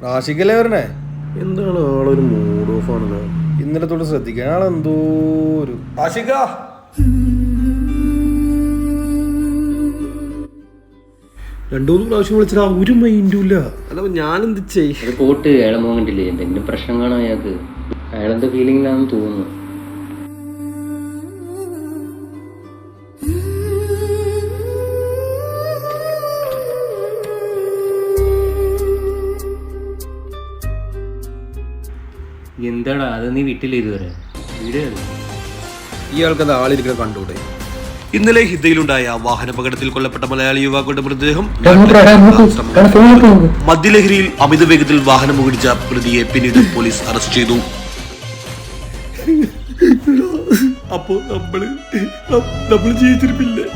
റാഷിക്കല്ലേ വരണേ? എന്താണ് ആളൊരു മൂഡ് ഓഫ് ആണല്ലോ. ഇന്നലെ തൊട്ട് ശ്രദ്ധിക്കാൻ ആളെന്തോ ഒരു റാഷിക്ക. രണ്ടു മൂന്ന് പ്രാവശ്യം വിളിച്ചാൽ ഒരു മൈൻഡും ഇല്ല. അല്ല ഞാനെന്ത് ചെയ്യും? പോട്ട് അയാളെ മോങ്ങണ്ടില്ലേ, എന്തെങ്കിലും പ്രശ്നം കാണാം അയാൾക്ക്. അയാളെന്താ ഫീലിംഗിലാണെന്ന് തോന്നുന്നു. എന്താടാ അത് നീ വീട്ടിൽ ഇതുവരെ വീട് ഇയാൾക്കത് ആളിരിക്കുന്ന കണ്ടൂടെ? ഇന്നലെ ഹിദ്ദയിലുണ്ടായ വാഹനാപകടത്തിൽ കൊല്ലപ്പെട്ട മലയാളി യുവാക്കളുടെ മൃതദേഹം മദ്യലഹരിയിൽ അമിത വേഗത്തിൽ വാഹനം ഓടിച്ച പ്രതിയെ പിന്നീട് പോലീസ് അറസ്റ്റ് ചെയ്തു. അപ്പോ നമ്മള് ജീവിച്ചിരിപ്പില്ലേ?